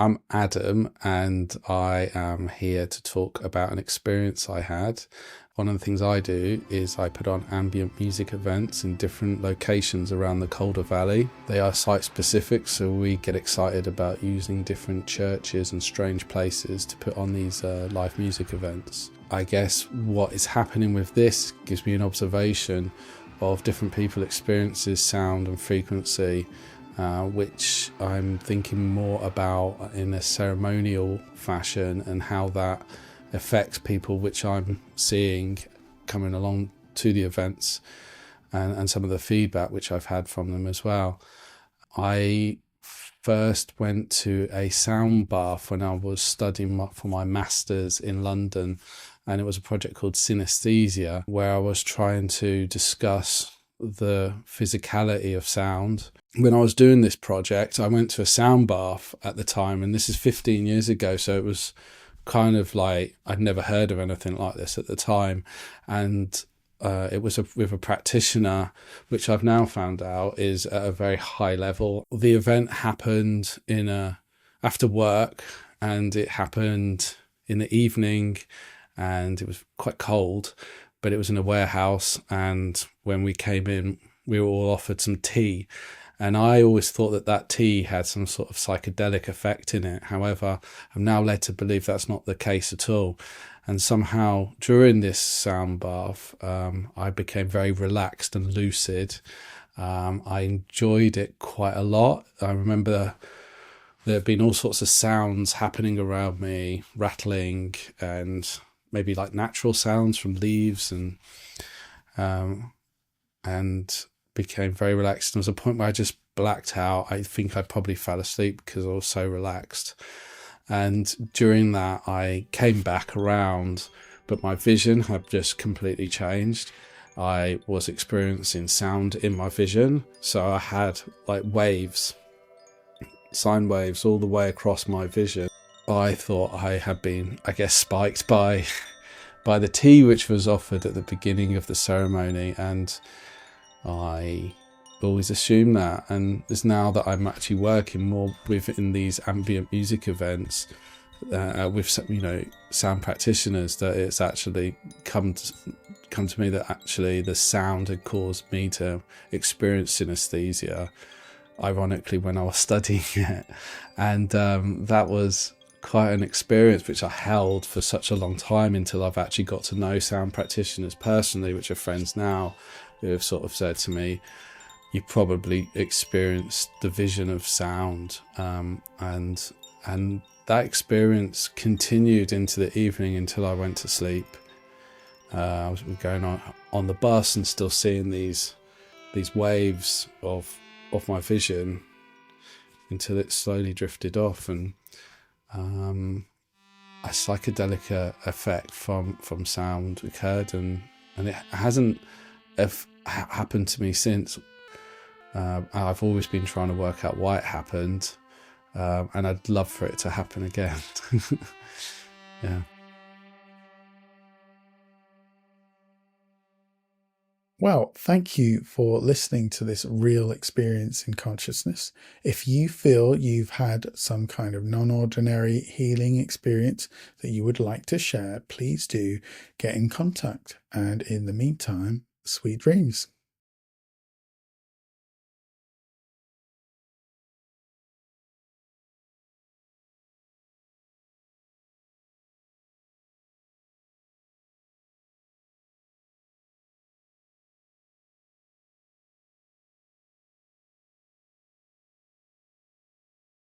I'm Adam, and I am here to talk about an experience I had. One of the things I do is I put on ambient music events in different locations around the Calder Valley. They are site specific, so we get excited about using different churches and strange places to put on these live music events. I guess what is happening with this gives me an observation of different people's experiences, sound and frequency, which I'm thinking more about in a ceremonial fashion and how that affects people which I'm seeing coming along to the events, and some of the feedback which I've had from them as well. I first went to a Soundbath when I was studying for my master's in London, and it was a project called Synesthesia, where I was trying to discuss the physicality of sound. When I was doing this project, I went to a sound bath at the time, and this is 15 years ago, so it was kind of like I'd never heard of anything like this at the time, and it was with a practitioner, which I've now found out is at a very high level. The event happened after work, and it happened in the evening, and it was quite cold, but it was in a warehouse, and when we came in, we were all offered some tea. And I always thought that tea had some sort of psychedelic effect in it. However, I'm now led to believe that's not the case at all. And somehow during this sound bath, I became very relaxed and lucid. I enjoyed it quite a lot. I remember there had been all sorts of sounds happening around me, rattling, and maybe like natural sounds from leaves, and became very relaxed. There was a point where I just blacked out. I think I probably fell asleep because I was so relaxed. And during that, I came back around, but my vision had just completely changed. I was experiencing sound in my vision. So I had like waves, sine waves all the way across my vision. I thought I had been, I guess, spiked by the tea which was offered at the beginning of the ceremony, and I always assumed that. And it's now that I'm actually working more within these ambient music events with sound practitioners, that it's actually come to me that actually the sound had caused me to experience synesthesia, ironically, when I was studying it. And that was quite an experience which I held for such a long time, until I've actually got to know sound practitioners personally, which are friends now, who have sort of said to me, you probably experienced the vision of sound, and that experience continued into the evening until I went to sleep. I was going on the bus and still seeing these waves of my vision until it slowly drifted off, and a psychedelic effect from sound occurred, and it hasn't happened to me since. I've always been trying to work out why it happened, and I'd love for it to happen again. Yeah. Well, thank you for listening to this real experience in consciousness. If you feel you've had some kind of non-ordinary healing experience that you would like to share, please do get in contact. And in the meantime, sweet dreams.